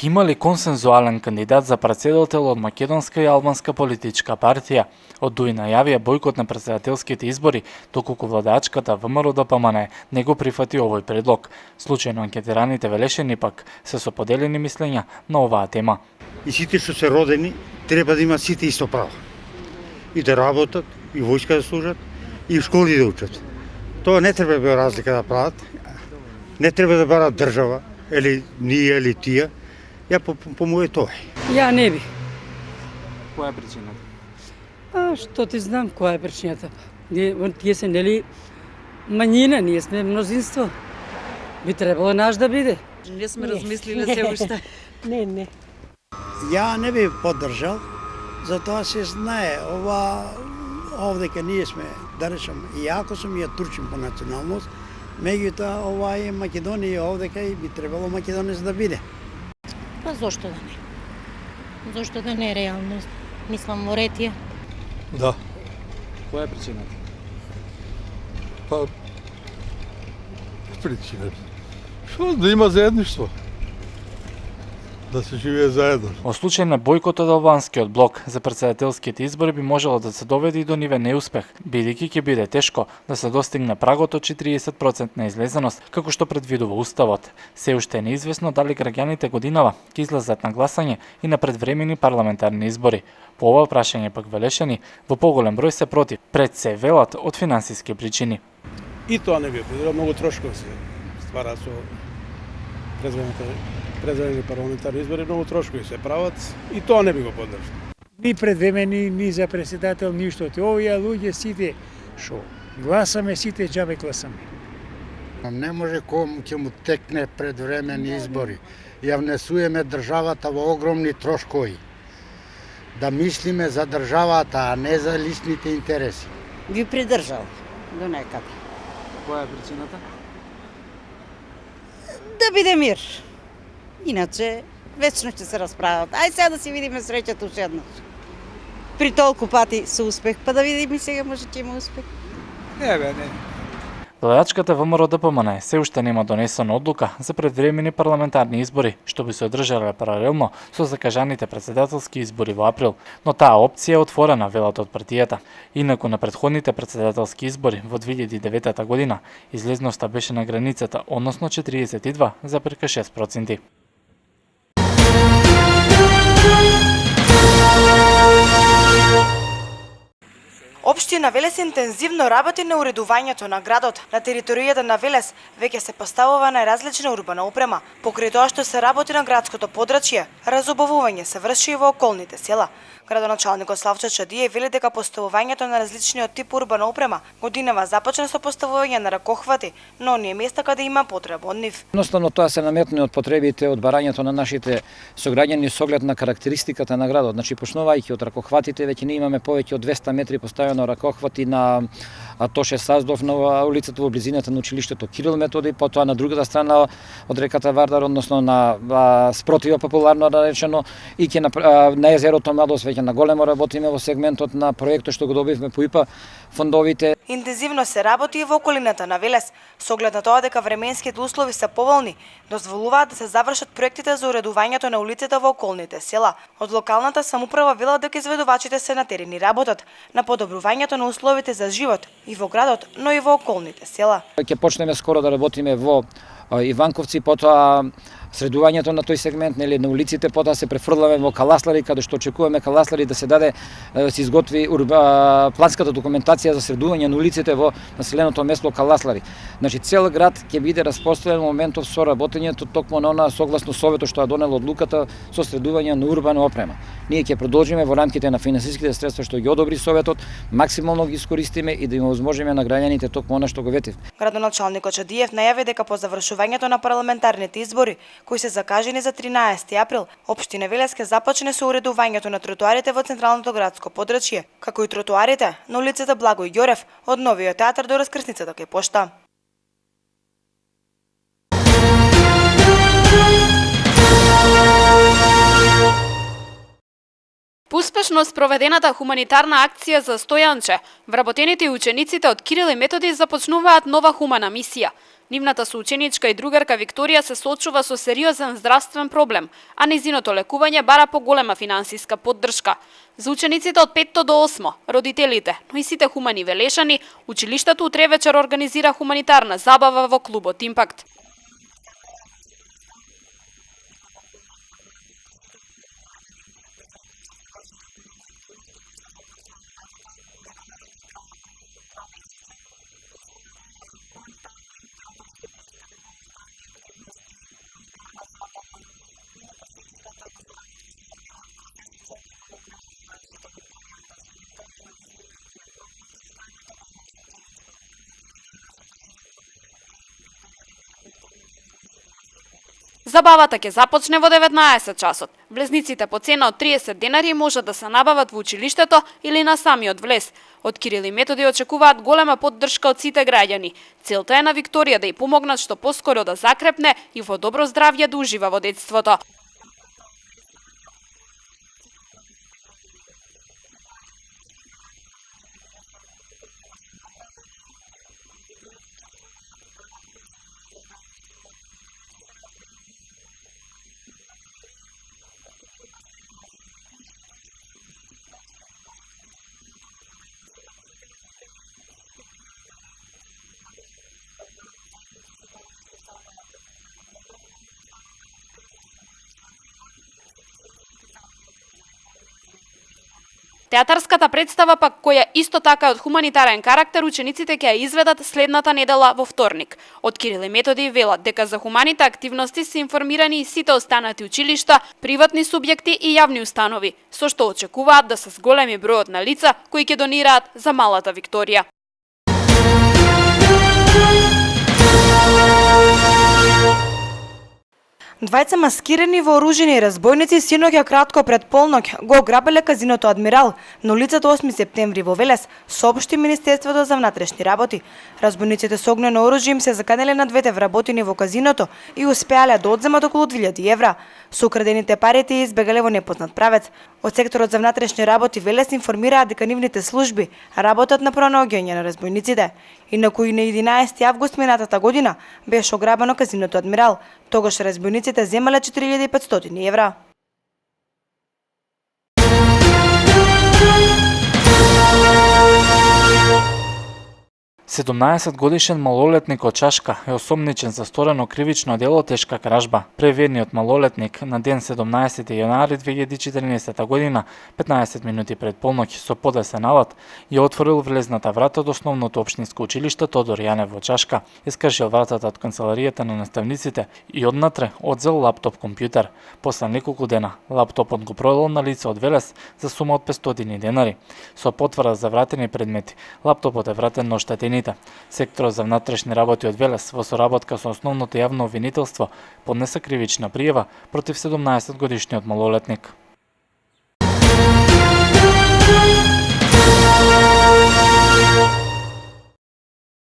има ли консензуален кандидат за претседател од македонска и албанска политичка партија? Од Дуи најавија бојкот на претседателските избори, доколку владачката ВМРО-ДПМН не го прифати овој предлог. Случајно анкетираните велешени пак се со поделени мислења на оваа тема. И сите што се родени треба да имат сите исто право. И да работат, и војска да служат, и в школи да учат. Тоа не треба да разлика да прават. Не треба да барат држава, или ние, или тие. Ја по моје тоа. Ја не би. Која е причината? Што ти знам која е причината? Тие се нели мањина, ние сме мнозинство. Би требало наш да биде. Не сме размислиле се уште. Не. Ја не би поддржал, затоа се знае, овдека ние сме, да речем, и ако сум ја турчин по националност, меѓутоа ова е Македонија овдека и би требало Македонија да биде. Па зошто да не? Зошто да не е реално? Мислам во ред е. Да. Која е причината? Па причината. Што да има заедништво? Да се живее заедно. Во случај на бојкот од албанскиот блок за претседателските избори би можело да се доведе и до нивен неуспех, бидејќи ќе биде тешко да се достигне прагот од 40% на излезеност, како што предвидува Уставот. Се уште е неизвестно дали граѓаните годинава ќе излезат на гласање и на предвремени парламентарни избори. По ова прашање пак велешени во поголем број се против, пред се велат од финансиски причини. И тоа не би било, многу трошкови се ствара со предвремени парламентарни избори, многу трошкови се прават и тоа не би го поддржал. Ни предвремени, ни за председател, ништо. Овие луѓе сите шо гласаме, сите џабе гласаме. Не може кому ќе му текне предвремени избори. Ја внесуеме државата во огромни трошкови. Да мислиме за државата, а не за личните интереси. Би придржал до некаде. Која е причината? Да биде мир. Иначе, вечно ќе се расправат. Ај сега да си видиме среќата уште еднаш. При толку пати со успех, па да видиме сега може ќе има успех. Не. Владачката ВМРО-ДПМН се уште нема донесена одлука за предвремени парламентарни избори, што би се одржале паралелно со закажаните претседателски избори во април, но таа опција е отворена, велат од партијата. Инаку на претходните претседателски избори во 2009 година излезноста беше на границата, односно 42,6%. Општина Велес интензивно работи на уредувањето на градот. На територијата на Велес веќе се поставува најразлична урбана опрема. Покрај тоа што се работи на градското подрачје, разубавување се врши и во околните села. Градоначалникот Славчо Чадиев вели дека поставувањето на различниот тип урбана опрема годинава започна со поставување на ракохвати, но оние места каде има потреба од нив. Едноставно тоа се наметне од потребите од барањето на нашите сограѓани со оглед на карактеристиката на градот. Значи почнувајќи од ракохватите, веќе не имаме повеќе од 200 метри поставено ракохвати на Тоше Саздов на улицата во близината на училиштето Кирил Методи, потоа на другата страна од реката Вардар, односно на спротива популарно речено, и ќе на езерото Младост веќе на големо работиме во сегментот на проектот што го добивме по ИПА фондовите. Интензивно се работи и во околината на Велес, со оглед на тоа дека временските услови се поволни, дозволуваат да се завршат проектите за уредувањето на улиците во околните села. Од локалната самоуправа велат дека изведувачите се на терени работат на подобрувањето на условите за живот и во градот, но и во околните села. Ќе почнеме скоро да работиме во Иванковци, потоа средувањето на тој сегмент, нели, на улиците, потоа се префрламе во Каласлари, каде што очекуваме Каласлари да се даде, се изготви планската документација за средување на улиците во населеното место Каласлари. Значи цел град ќе биде распоставен во моментов со работењето токму на она согласно советот што ја донел одлуката со средување на урбана опрема. Ние ќе продолжиме во рамките на финансиските средства што ги одобри советот, максимално ги искористиме и да им овозможиме на граѓаните токму она што го ветив. Градоначалникот Чадиев најави дека по завршувањето на парламентарните избори, кои се закажени за 13 април, општина Велес ќе започне со уредувањето на тротоарите во централното градско подрачје, како и тротоарите на улицата Благој Ѓорев од новиот театар до раскрсницата кај пошта. По успешно спроведената хуманитарна акција за Стојанче, вработените и учениците од Кирил и Методи започнуваат нова хумана мисија. Нивната соученичка и другарка Викторија се соочува со сериозен здравствен проблем, а нејзиното лекување бара поголема финансиска поддршка. За учениците од 5 до 8, родителите, но и сите хумани велешани, училиштето утре вечер организира хуманитарна забава во клубот Импакт. Забавата ќе започне во 19 часот. Влезниците по цена од 30 денари можат да се набават во училиштето или на самиот влез. Од Кирил и Методи очекуваат голема поддршка од сите граѓани. Целта е на Викторија да ја помогнат што поскоро да закрепне и во добро здравје да ужива во детството. Театарската представа пак, која исто така од хуманитарен карактер, учениците ќе ја изведат следната недела во вторник. Од Кирил и Методи велат дека за хуманите активности се информирани и сите останати училишта, приватни субјекти и јавни установи, со што очекуваат да се зголеми бројот на лица кои ќе донираат за малата Викторија. Двајца маскирани вооружени разбойници синоќа кратко пред полноќ го ограбеле казиното Адмирал на улицата 8 септември во Велес, соопшти Министерството за внатрешни работи. Разбойниците со огнено оружје им се заканеле на двете вработени во казиното и успеале да одземат околу 2000 евра. Со украдените парите избегале во непознат правец. Од секторот за внатрешни работи Велес информираат дека нивните служби работат на пронаоѓање на разбойниците. Инаку и на 11 август минатата година беше ограбено казиното Адмирал. Тогаш разбойниците земале 4500 евра. Седумнаесетгодишен малолетник од Чашка е осомничен за сторено кривично дело тешка кражба. Преведниот малолетник на ден 17 јанари 2014 година, 15 минути пред полноќ со подесен алат, ја отворил влезната врата до основното општинско училиште Тодор Јанев во Чашка, искажил вратата од канцеларијата на наставниците и однатре одзел лаптоп компјутер. После неколку дена лаптопот го продал на лице од Велес за сума од 500 денари. Со потврда за вратени предмети, лаптопот е вратен на оштетените. Секторот за внатрешни работи од Велес во соработка со основното јавно обвинителство поднесе кривична пријава против 17-годишниот малолетник.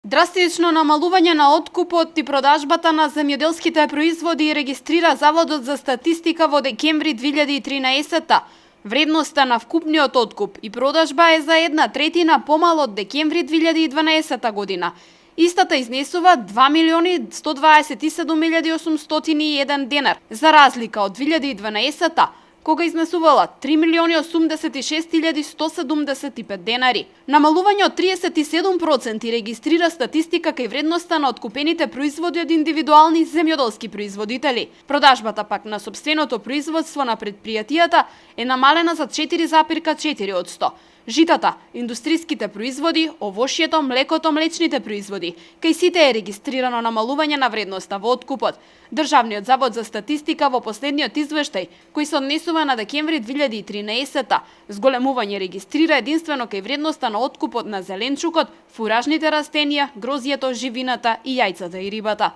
Драстично намалување на откупот и продажбата на земјоделските производи регистрира Заводот за статистика во декември 2013. Вредноста на вкупниот откуп и продажба е за 1/3 помало од декември 2012 година. Истата изнесува 2.127.801 денар, за разлика од 2012 кога изнесувала 3.086.175 денари. Намалување од 37% регистрира статистика кај вредноста на откупените производи од индивидуални земјоделски производители. Продажбата пак на сопственото производство на предпријатијата е намалена за 4,4%. Житата, индустриските производи, овошјето, млекото, млечните производи. Кај сите е регистрирано намалување на вредноста во откупот. Државниот завод за статистика во последниот извештај, кој се однесува на декември 2013, зголемување регистрира единствено кај вредноста на откупот на зеленчукот, фуражните растенија, грозјето, живината и јајцата и рибата.